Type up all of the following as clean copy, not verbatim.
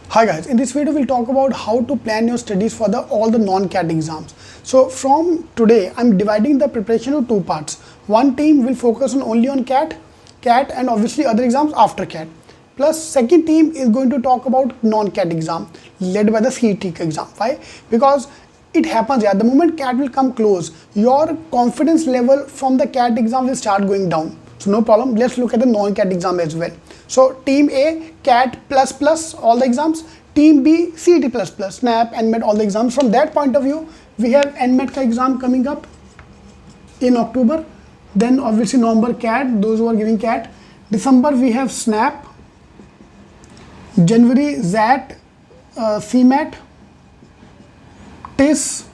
Hi guys, in this video we'll talk about how to plan your studies for all the non-CAT exams. So from today, I'm dividing the preparation into two parts. One team will focus only on CAT and obviously other exams after CAT. Plus second team is going to talk about non-CAT exam led by the CET exam. Why? Because it happens, the moment CAT will come close, your confidence level from the CAT exam will start going down. So no problem, let's look at the non-CAT exam as well. So team A, CAT plus all the exams. Team B, CET plus, SNAP, NMET, all the exams. From that point of view, we have NMET ka exam coming up in October. Then obviously November CAT, those who are giving CAT. December we have SNAP. January ZAT, CMAT, TIS,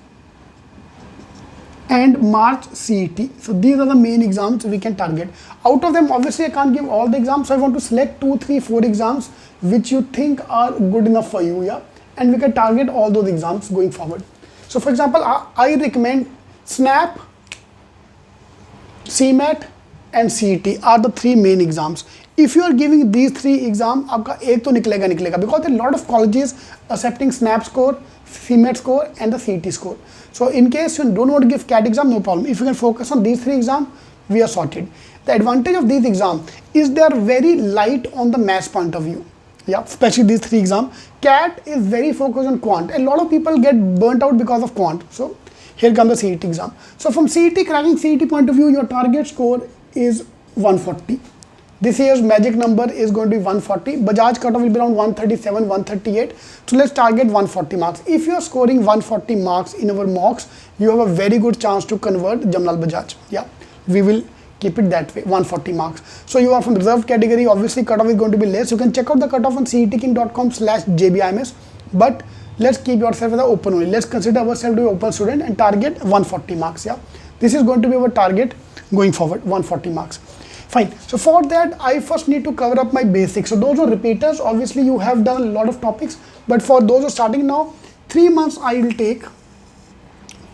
and March CET. So these are the main exams we can target. Out of them, obviously I can't give all the exams, so I want to select 2, 3, 4 exams which you think are good enough for you, and we can target all those exams going forward. So for example, I recommend SNAP, CMAT and CET are the 3 main exams. If you are giving these 3 exams, आपका एक तो निकलेगा because there are a lot of colleges accepting SNAP score, CMAT score and the CET score. So in case you don't want to give CAT exam, no problem. If you can focus on these 3 exams, we are sorted. The advantage of these exams is they are very light on the maths point of view. Especially these 3 exams. CAT is very focused on quant. A lot of people get burnt out because of quant. So here comes the CET exam. So from cracking CET point of view, your target score is 140. This year's magic number is going to be 140. Bajaj cutoff will be around 137, 138. So let's target 140 marks. If you are scoring 140 marks in our mocks, you have a very good chance to convert Jamnal Bajaj. We will keep it that way, 140 marks. So you are from reserved category, obviously cutoff is going to be less. You can check out the cutoff on cetking.com/jbims. But let's keep yourself as an open only. Let's consider ourselves to be open student and target 140 marks. This is going to be our target going forward, 140 marks. Fine. So for that, I first need to cover up my basics. So those are repeaters. Obviously, you have done a lot of topics, but for those who are starting now, 3 months I will take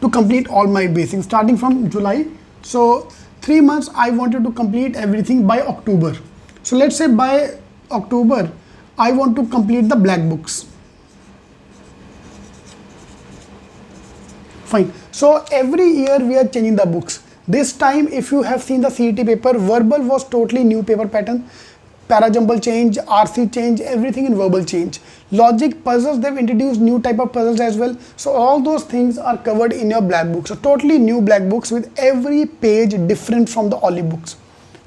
to complete all my basics, starting from July. So 3 months I wanted to complete everything by October. So let's say by October, I want to complete the black books. Fine. So every year we are changing the books. This time, if you have seen the CET paper, verbal was totally new paper pattern. Parajumble change, RC change, everything in verbal change. Logic, puzzles, they've introduced new type of puzzles as well. So all those things are covered in your black book. So totally new black books with every page different from the olive books.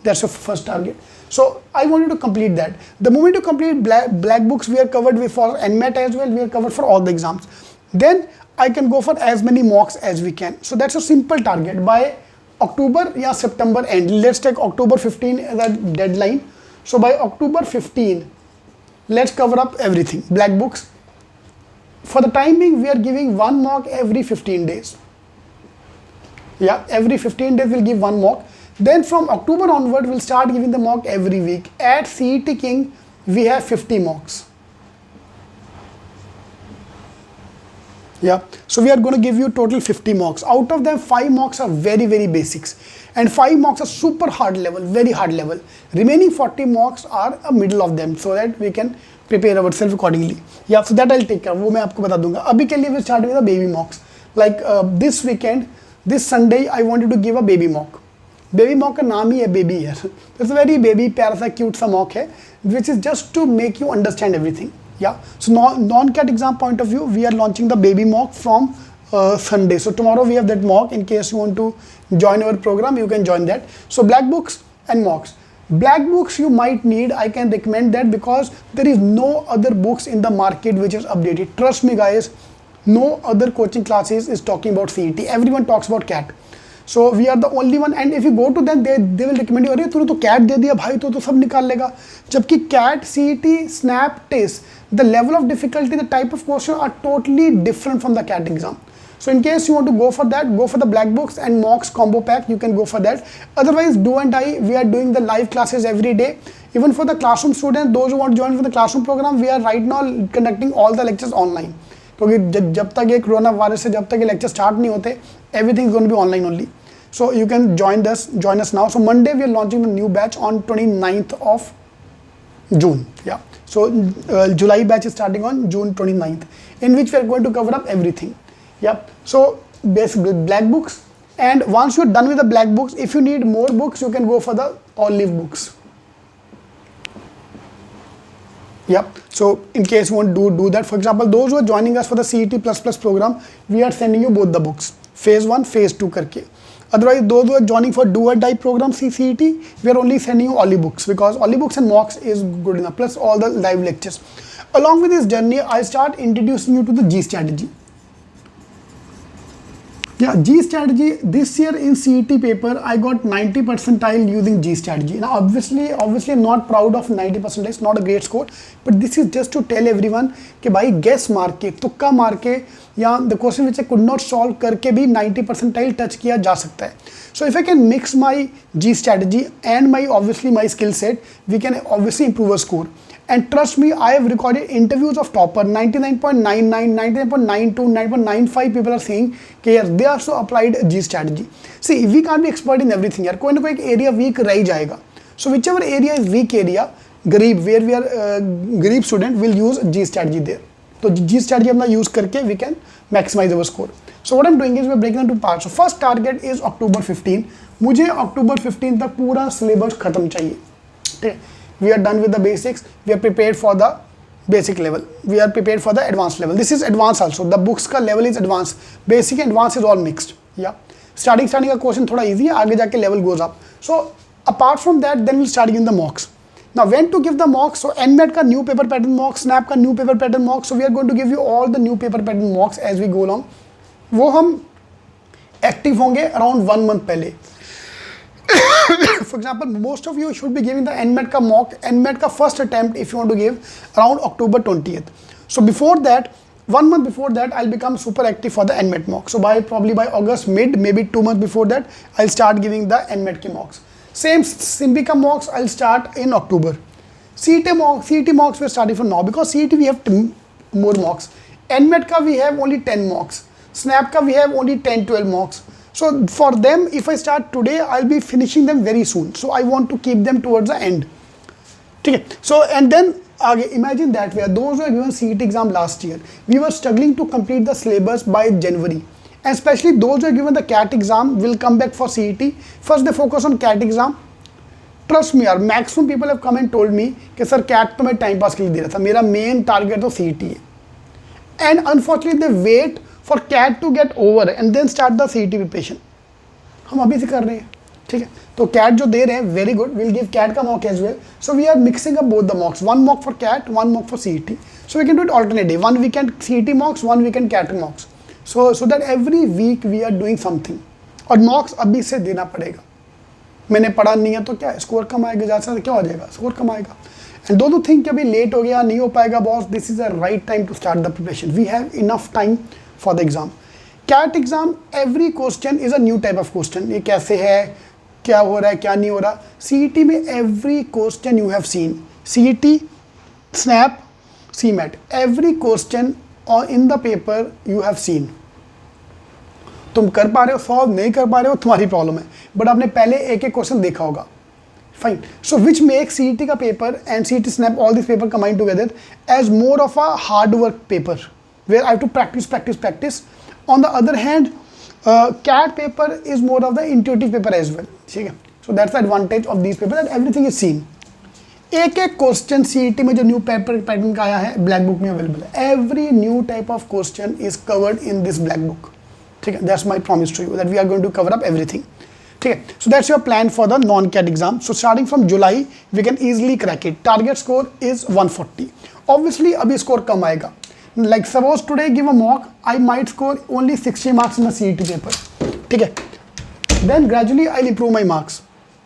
That's your first target. So I want you to complete that. The moment you complete black books, we are covered for NMET as well. We are covered for all the exams. Then I can go for as many mocks as we can. So that's a simple target. By October or September end, let's take October 15 as a deadline. So by October 15, let's cover up everything, black books. For the time being, we are giving 1 mock every 15 days. Every 15 days we'll give 1 mock. Then from October onward, we'll start giving the mock every week. At CET King, we have 50 mocks. So we are going to give you total 50 mocks. Out of them, 5 mocks are very basics and 5 mocks are super hard level, very hard level. Remaining 40 mocks are a middle of them, so that we can prepare ourselves accordingly. So that I'll take care. वो मैं आपको बता दूंगा. अभी के लिए we start with the baby mocks. Like this weekend, this Sunday, I wanted to give a baby mock. Baby mock का नाम ही है baby है. It's a very baby, प्यारा सा cute सा mock है, which is just to make you understand everything. So non-CAT exam point of view, we are launching the baby mock from Sunday. So tomorrow we have that mock. In case you want to join our program, you can join that. So black books and mocks. Black books you might need. I can recommend that because there is no other books in the market which is updated. Trust me guys, no other coaching classes is talking about CET. Everyone talks about CAT. So we are the only one, and if you go to them, they will recommend you, अरे तूने तो CAT दे दिया भाई, तो सब निकाल लेगा. जबकि CAT, CET, SNAP, TIS, the level of difficulty, the type of question are totally different from the CAT exam. So in case you want to go for that, go for the black books and mocks combo pack, you can go for that. Otherwise, do and die, we are doing the live classes every day. Even for the classroom students, those who want to join for the classroom program, we are right now conducting all the lectures online. क्योंकि जब तक ये corona virus से जब तक ये lecture start नहीं होते, everything is going to be online only. So you can join us now. So Monday we are launching the new batch on 29th of June. So July batch is starting on June 29th, in which we are going to cover up everything. Yep. So basically black books, and once you're done with the black books, if you need more books, you can go for the olive books. Yep. So in case you want to do that, for example, those who are joining us for the CET++ program, we are sending you both the books, phase 1, phase 2 karke. Otherwise, those who are joining for do or die program CET, we are only sending you Oli books, because Oli books and mocks is good enough, plus all the live lectures. Along with this journey, I start introducing you to the G strategy. Yeah, G strategy, this year in CET paper, I got 90 percentile using G strategy. Now, obviously I'm not proud of 90 percentile, it's not a great score, but this is just to tell everyone कि भाई guess मार के, तुक्का मार के, या the question which I could not solve करके भी 90 percentile touch किया जा सकता है. So if I can mix my G strategy and my skill set, we can obviously improve a score. And trust me, I have recorded interviews of topper, 99.99, 99.92, 9.95 people are saying कि यार they also applied G strategy. See, we can't be expert in everything यार, कोई ना कोई एक area weak रह ही जाएगा. So whichever area is weak area, गरीब, where we are गरीब student will use G strategy there. तो G strategy अपना use करके we can maximize our score. So what I'm doing is we're breaking into parts. So first target is October 15. मुझे October 15 तक पूरा syllabus खत्म चाहिए. ठीक है? We are done with the basics. We are prepared for the basic level. We are prepared for the advanced level. This is advanced also. The books का level is advanced. Basic and advanced is all mixed. Yeah. Starting का question थोड़ा easy है. आगे जाके level goes up. So apart from that, then we'll start giving the mocks. Now when to give the mocks? So NMAT का new paper pattern mocks, SNAP का new paper pattern mocks. So we are going to give you all the new paper pattern mocks as we go along. वो हम active होंगे around 1 month पहले. For example, most of you should be giving the NMAT ka mock, NMAT ka first attempt if you want to give around October 20th. So before that, 1 month before that, I'll become super active for the NMAT mock. So probably by August mid, maybe 2 months before that, I'll start giving the NMAT ki mocks. Same SIMBI ka mocks, I'll start in October. CET mocks we're starting from now, because CET we have more mocks. NMAT ka we have only 10 mocks. SNAP ka we have only 10-12 mocks. So for them, if I start today, I'll be finishing them very soon. So I want to keep them towards the end. Okay. So and then imagine that way. Those who have given CET exam last year, we were struggling to complete the syllabus by January. And especially those who have given the CAT exam will come back for CET. First they focus on CAT exam. Trust me, maximum people have come and told me कि sir CAT तो मैं time pass के लिए दे रहा था. मेरा main target तो CET है. And unfortunately they wait for CAT to get over and then start the CET preparation. हम अभी से कर रहे हैं, ठीक है? तो CAT जो दे रहे हैं, very good. We'll give CAT का mock as well. So we are mixing up both the mocks. One mock for CAT, one mock for CET. So we can do it alternate day. 1 weekend CET mocks, 1 weekend CAT mocks. So that every week we are doing something. और mocks अभी से देना पड़ेगा. मैंने पढ़ा नहीं है तो क्या स्कोर कम आएगा, ज़्यादा क्या हो जाएगा, स्कोर कम आएगा. And those who think कि अभी लेट हो गया, नहीं हो पाएगा boss, this is the right time to start the preparation. We have enough time for the exam. CAT exam, every question is a new type of question. ये कैसे है, क्या हो रहा है, क्या नहीं हो रहा. CET में every question you have seen. CET, SNAP, CMAT, every question in the paper you have seen. तुम कर पा रहे हो सॉल्व, नहीं कर पा रहे हो तुम्हारी प्रॉब्लम है, बट आपने पहले एक एक क्वेश्चन देखा होगा. Fine. So which makes CET का paper and CET SNAP, all these paper combined together as more of a hard work paper, where I have to practice. On the other hand, CAT paper is more of the intuitive paper as well. So that's the advantage of these papers, that everything is seen. एक question CET में जो new paper pattern का आया है black book में available है. Every new type of question is covered in this black book. ठीक है, that's my promise to you that we are going to cover up everything. ठीक है, so that's your plan for the non CAT exam. So starting from July we can easily crack it. Target score is 140. Obviously अभी score कम आएगा. Like suppose today give a mock, I might score only 60 marks in the CET paper. ठीक है, then gradually I'll improve my marks.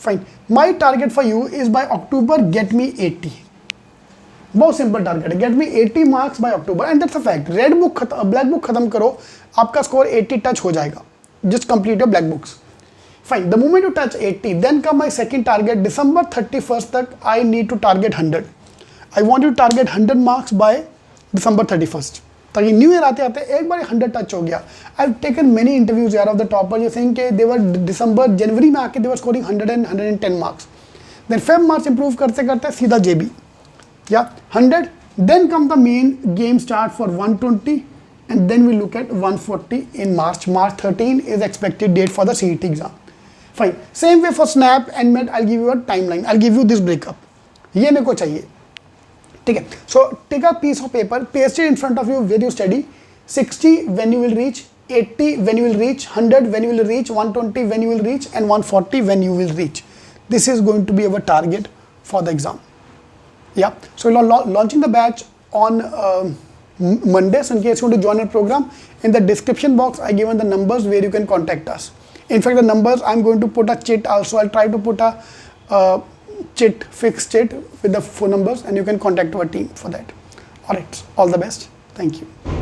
Fine. My target for you is by October get me 80. बहुत simple target है, get me 80 marks by October and that's a fact. Red book black book खत्म करो, आपका score 80 touch हो जाएगा. Just complete your black books. Fine. The moment you touch 80, then come my second target. December 31st तक I need to target 100. I want you to target 100 marks by December 31st, ताकि new year आते आते एक बार 100 touch हो गया. I have taken many interviews यार of the topper जो saying के दे वर दिसंबर जनवरी में आके they were scoring 100 and 110 marks. Then Feb March improve करते करते सीधा जेबी. Yeah, 100. Then come the main game start for 120, and then we look at 140 in March. March 13 is expected date for the CET exam. Fine. Same way for SNAP and MET, I'll give you a timeline. I'll give you this breakup. ये मेरे को चाहिए. ठीक है. So take a piece of paper, paste it in front of you where you study. 60 when you will reach, 80 when you will reach, 100 when you will reach, 120 when you will reach, and 140 when you will reach. This is going to be our target for the exam. Yeah, so we're launching the batch on Monday. So in case you want to join our program, in the description box I given the numbers where you can contact us. In fact, the numbers I'm going to put a chit also. I'll try to put a chit, fixed chit with the phone numbers, and you can contact our team for that. All right, all the best. Thank you.